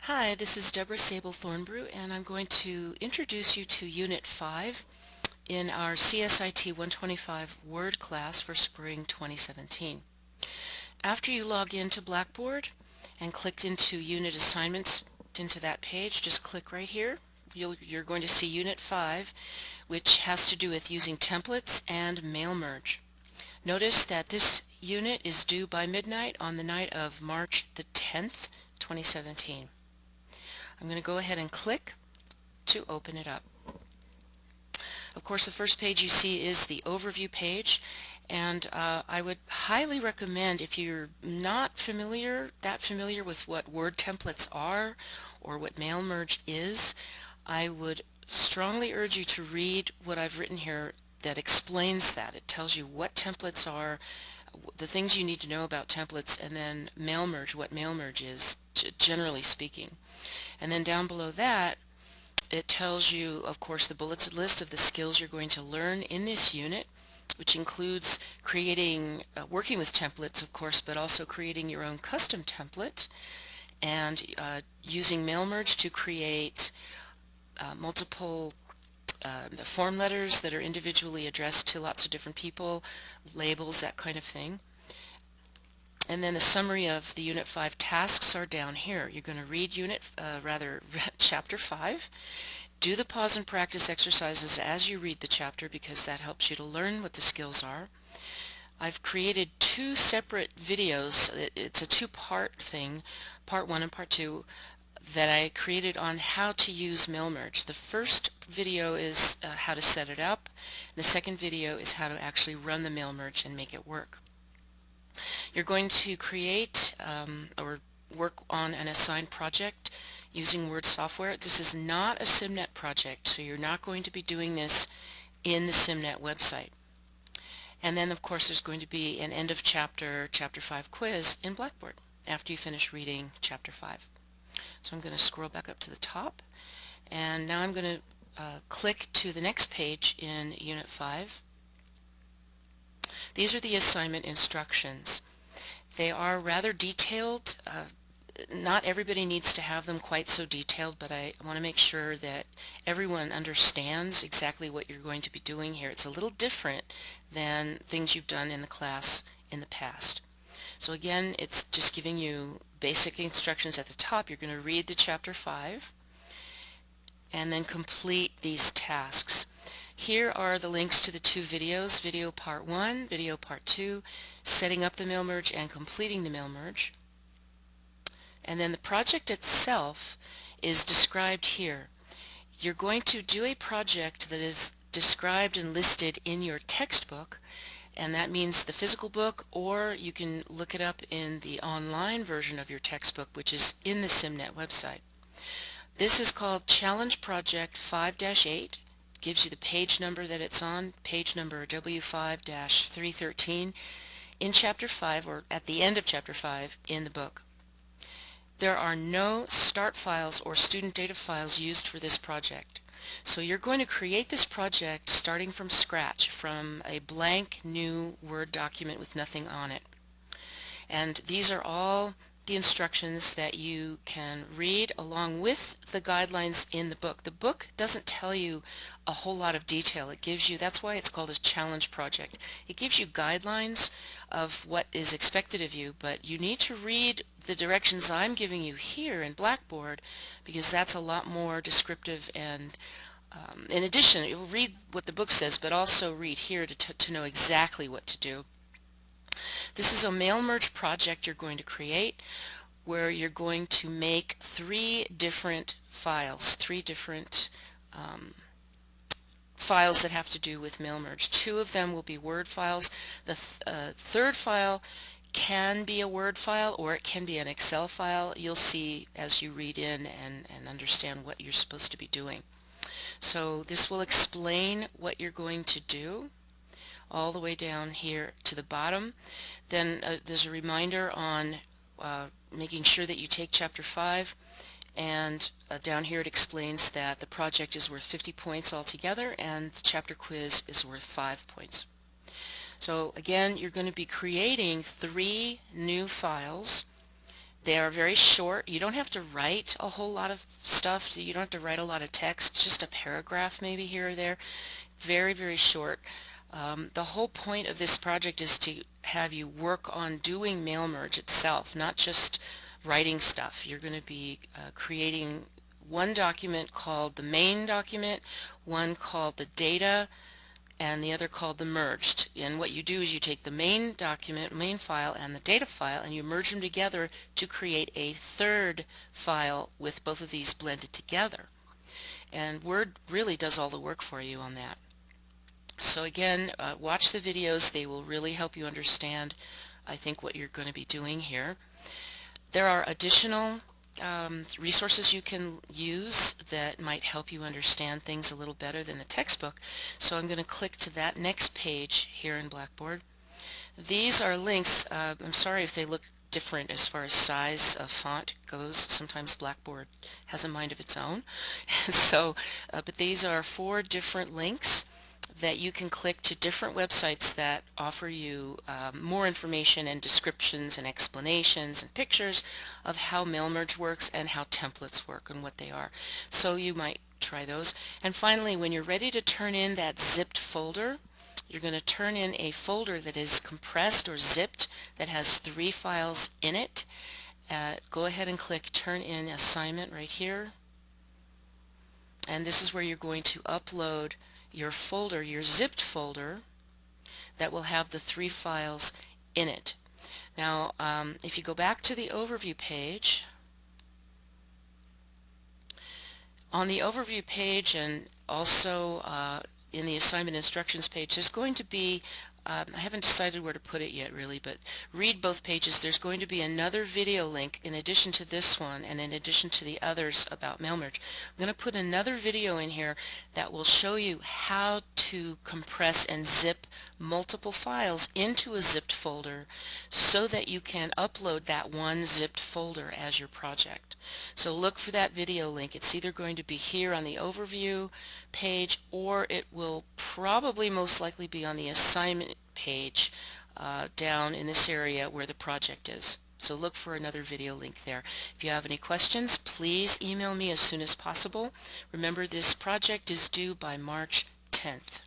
Hi, this is Deborah Sable Thornbrew, and I'm going to introduce you to Unit 5 in our CSIT 125 Word class for Spring 2017. After you log into Blackboard and clicked into Unit Assignments into that page, just click right here. You're going to see Unit 5, which has to do with using templates and mail merge. Notice that this unit is due by midnight on the night of March the 10th, 2017. I'm going to go ahead and click to open it up. Of course, the first page you see is the overview page, and I would highly recommend, if you're not that familiar with what word templates are or what mail merge is, I would strongly urge you to read what I've written here that explains that. It tells you what templates are, the things you need to know about templates, and then mail merge, what mail merge is, generally speaking. And then down below that, it tells you, of course, the bulleted list of the skills you're going to learn in this unit, which includes working with templates, of course, but also creating your own custom template and using mail merge to create multiple form letters that are individually addressed to lots of different people, labels, that kind of thing. And then the summary of the Unit 5 tasks are down here. You're going to read Chapter 5. Do the pause and practice exercises as you read the chapter because that helps you to learn what the skills are. I've created two separate videos. It's a two-part thing, Part 1 and Part 2, that I created on how to use mail merge. The first video is how to set it up. The second video is how to actually run the mail merge and make it work. You're going to create or work on an assigned project using Word software. This is not a SimNet project, so you're not going to be doing this in the SimNet website. And then, of course, there's going to be an end of Chapter 5 quiz in Blackboard after you finish reading Chapter 5. So I'm going to scroll back up to the top, and now I'm going to click to the next page in Unit 5. These are the assignment instructions. They are rather detailed. Not everybody needs to have them quite so detailed, but I want to make sure that everyone understands exactly what you're going to be doing here. It's a little different than things you've done in the class in the past. So again, it's just giving you basic instructions at the top. You're going to read the Chapter 5 and then complete these tasks. Here are the links to the two videos, Video Part 1, Video Part 2, setting up the mail merge and completing the mail merge. And then the project itself is described here. You're going to do a project that is described and listed in your textbook, and that means the physical book, or you can look it up in the online version of your textbook, which is in the SimNet website. This is called Challenge Project 5-8. Gives you the page number that it's on, page number W5-313 in Chapter 5, or at the end of Chapter 5 in the book. There are no start files or student data files used for this project. So you're going to create this project starting from scratch, from a blank new Word document with nothing on it. And these are all the instructions that you can read along with the guidelines in the book. The book doesn't tell you a whole lot of detail. It gives you, that's why it's called a challenge project. It gives you guidelines of what is expected of you, but you need to read the directions I'm giving you here in Blackboard because that's a lot more descriptive, and in addition, you'll read what the book says, but also read here to know exactly what to do. This is a mail merge project you're going to create where you're going to make three different files, files that have to do with mail merge. Two of them will be Word files. The third file can be a Word file or it can be an Excel file. You'll see as you read in and understand what you're supposed to be doing. So this will explain what you're going to do all the way down here to the bottom. Then there's a reminder on making sure that you take Chapter 5, and down here it explains that the project is worth 50 points altogether and the chapter quiz is worth 5 points. So again, you're going to be creating three new files. They are very short. You don't have to write a whole lot of stuff. You don't have to write a lot of text, just a paragraph maybe here or there. Very, very short. The whole point of this project is to have you work on doing mail merge itself, not just writing stuff. You're going to be creating one document called the main document, one called the data, and the other called the merged. And what you do is you take the main document, main file, and the data file, and you merge them together to create a third file with both of these blended together. And Word really does all the work for you on that. So again, watch the videos. They will really help you understand, I think, what you're going to be doing here. There are additional resources you can use that might help you understand things a little better than the textbook. So I'm going to click to that next page here in Blackboard. These are links. I'm sorry if they look different as far as size of font goes. Sometimes Blackboard has a mind of its own. But these are 4 different links that you can click to different websites that offer you more information and descriptions and explanations and pictures of how mail merge works and how templates work and what they are. So you might try those. And finally, when you're ready to turn in that zipped folder, you're going to turn in a folder that is compressed or zipped that has 3 files in it. Go ahead and click Turn in Assignment right here. And this is where you're going to upload your folder, your zipped folder, that will have the 3 files in it. Now, if you go back to the overview page, on the overview page and also in the assignment instructions page, there's going to be, I haven't decided where to put it yet really, but read both pages. There's going to be another video link in addition to this one and in addition to the others about mail merge. I'm going to put another video in here that will show you how to compress and zip multiple files into a zipped folder so that you can upload that one zipped folder as your project. So look for that video link. It's either going to be here on the overview page or it will probably most likely be on the assignment page down in this area where the project is. So look for another video link there. If you have any questions, please email me as soon as possible. Remember, this project is due by March 10th.